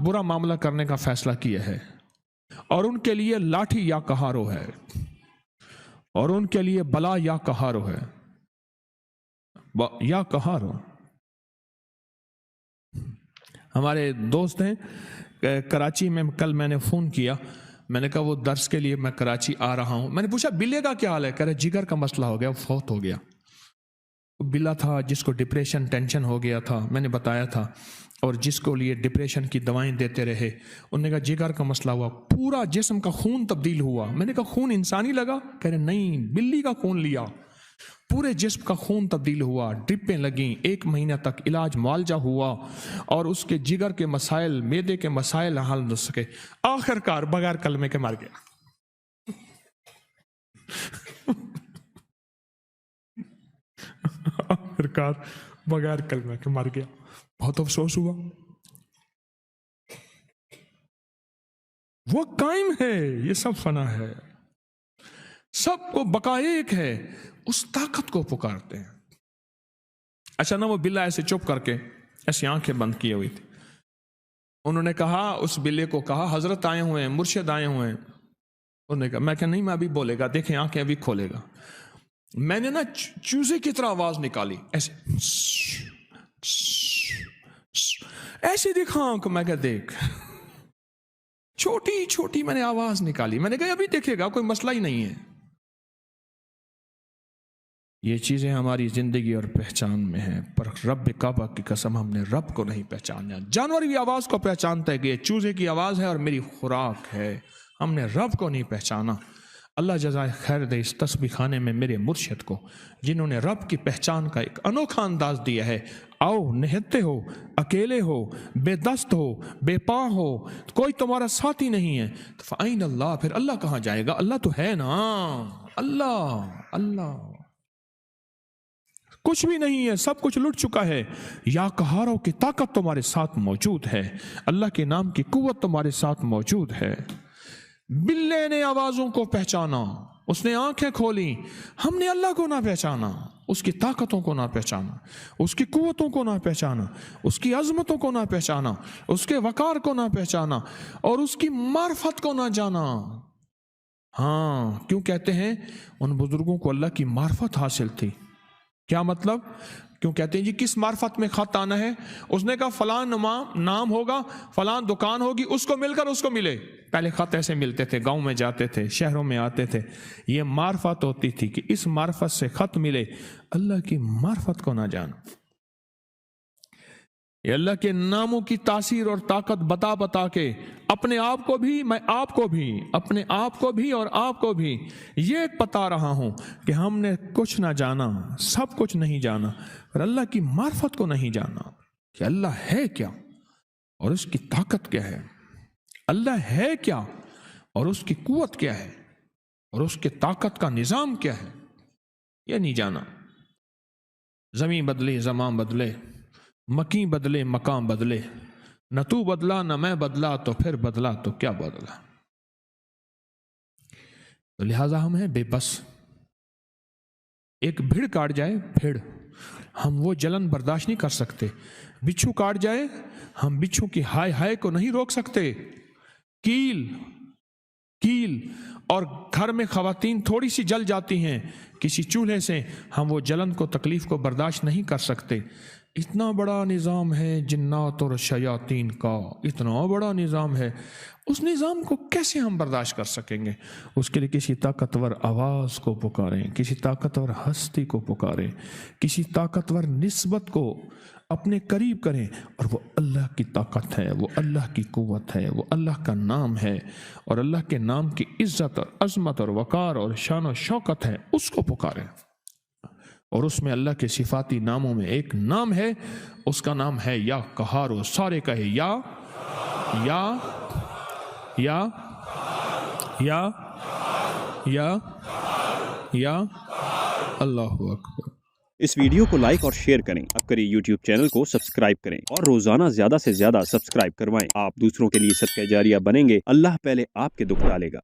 برا معاملہ کرنے کا فیصلہ کیا ہے، اور ان کے لیے لاٹھی یا کہارو ہے، اور ان کے لیے بلا یا کہارو ہے، یا کہارو۔ ہمارے دوست ہیں کراچی میں، کل میں نے فون کیا، میں نے کہا وہ درس کے لیے میں کراچی آ رہا ہوں۔ میں نے پوچھا بلے کا کیا حال ہے؟ کہہ رہے جگر کا مسئلہ ہو گیا، وہ فوت ہو گیا۔ بلا تھا جس کو ڈپریشن ٹینشن ہو گیا تھا، میں نے بتایا تھا، اور جس کو لیے ڈپریشن کی دوائیں دیتے رہے، انہوں نے کہا جگر کا مسئلہ ہوا، پورا جسم کا خون تبدیل ہوا۔ میں نے کہا خون انسانی لگا؟ کہہ رہے نہیں، بلی کا خون لیا، پورے جسم کا خون تبدیل ہوا، ڈرپیں لگیں، 1 مہینہ تک علاج معالجہ ہوا، اور اس کے جگر کے مسائل، معدے کے مسائل حل نہ سکے، آخر کار بغیر کلمے کے مر گیا۔ آخر کار بغیر کلمے کے مر گیا، بہت افسوس ہوا۔ وہ قائم ہے، یہ سب فنا ہے، سب کو بقا ایک ہے، اس طاقت کو پکارتے ہیں۔ اچھا نا، وہ بلا ایسے چپ کر کے ایسی آنکھیں بند کیے ہوئی تھی۔ انہوں نے کہا، اس بلے کو کہا حضرت آئے ہوئے ہیں، مرشد آئے ہوئے ہیں۔ انہوں نے کہا، میں کہ نہیں، میں ابھی بولے گا، دیکھیں آنکھیں ابھی کھولے گا۔ میں نے نا چوزے کی طرح آواز نکالی، ایسے ایسے دکھا آنکھ، میں کہ دیکھ، چھوٹی چھوٹی میں نے آواز نکالی، میں نے کہا ابھی دیکھے گا، کوئی مسئلہ ہی نہیں ہے۔ یہ چیزیں ہماری زندگی اور پہچان میں ہیں، پر رب کعبہ کی قسم ہم نے رب کو نہیں پہچانا۔ جانور بھی آواز کو پہچانتا ہے کہ یہ چوزے کی آواز ہے اور میری خوراک ہے، ہم نے رب کو نہیں پہچانا۔ اللہ جزائے خیر دے اس تسبیح خانے میں میرے مرشد کو، جنہوں نے رب کی پہچان کا ایک انوکھا انداز دیا ہے۔ آؤ، نہتے ہو، اکیلے ہو، بے دست ہو، بے پاں ہو، کوئی تمہارا ساتھی نہیں ہے، فَأَيْنَ اللہ، پھر اللہ کہاں جائے گا؟ اللہ تو ہے نا، اللہ کچھ بھی نہیں ہے، سب کچھ لٹ چکا ہے۔ یا قہاروں کی طاقت تمہارے ساتھ موجود ہے، اللہ کے نام کی قوت تمہارے ساتھ موجود ہے۔ بلے نے آوازوں کو پہچانا، اس نے آنکھیں کھولی، ہم نے اللہ کو نہ پہچانا، اس کی طاقتوں کو نہ پہچانا، اس کی قوتوں کو نہ پہچانا، اس کی عظمتوں کو نہ پہچانا، اس کے وقار کو نہ پہچانا، اور اس کی معرفت کو نہ جانا۔ ہاں، کیوں کہتے ہیں ان بزرگوں کو اللہ کی معرفت حاصل تھی؟ کیا مطلب؟ کیوں کہتے ہیں جی کس معرفت میں خط آنا ہے؟ اس نے کہا فلاں نام ہوگا، فلاں دکان ہوگی، اس کو مل کر اس کو ملے۔ پہلے خط ایسے ملتے تھے، گاؤں میں جاتے تھے، شہروں میں آتے تھے، یہ معرفت ہوتی تھی کہ اس معرفت سے خط ملے۔ اللہ کی معرفت کو نہ جانا، یہ اللہ کے ناموں کی تاثیر اور طاقت بتا بتا کے اپنے آپ کو بھی، میں آپ کو بھی، اپنے آپ کو بھی اور آپ کو بھی یہ بتا رہا ہوں کہ ہم نے کچھ نہ جانا، سب کچھ نہیں جانا، اور اللہ کی معرفت کو نہیں جانا کہ اللہ ہے کیا اور اس کی طاقت کیا ہے، اللہ ہے کیا اور اس کی قوت کیا ہے، اور اس کی طاقت کا نظام کیا ہے، یہ نہیں جانا۔ زمین بدلی، زمان بدلے، مکیں بدلے، مقام بدلے، نہ تو بدلا نہ میں بدلا، تو پھر بدلا تو کیا بدلا؟ تو لہٰذا ہم ہیں بے بس۔ ایک بھیڑ کاٹ جائے، بھیڑ، ہم وہ جلن برداشت نہیں کر سکتے۔ بچھو کاٹ جائے، ہم بچھو کی ہائے ہائے کو نہیں روک سکتے۔ کیل اور گھر میں خواتین تھوڑی سی جل جاتی ہیں کسی چولہے سے، ہم وہ جلن کو، تکلیف کو برداشت نہیں کر سکتے۔ اتنا بڑا نظام ہے جنات اور شیاطین کا، اتنا بڑا نظام ہے، اس نظام کو کیسے ہم برداشت کر سکیں گے؟ اس کے لیے کسی طاقتور آواز کو پکاریں، کسی طاقتور ہستی کو پکاریں، کسی طاقتور نسبت کو اپنے قریب کریں، اور وہ اللہ کی طاقت ہے، وہ اللہ کی قوت ہے، وہ اللہ کا نام ہے، اور اللہ کے نام کی عزت اور عظمت اور وقار اور شان و شوکت ہے، اس کو پکاریں۔ اور اس میں اللہ کے صفاتی ناموں میں ایک نام ہے، اس کا نام ہے یا قہار۔ سارے کہے یا یا یا یا یا یا اللہ اکبر۔ اس ویڈیو کو لائک اور شیئر کریں، اب کریں یوٹیوب چینل کو سبسکرائب کریں، اور روزانہ زیادہ سے زیادہ سبسکرائب کروائیں۔ آپ دوسروں کے لیے صدقہ جاریہ بنیں گے، اللہ پہلے آپ کے دکھ ڈالے گا۔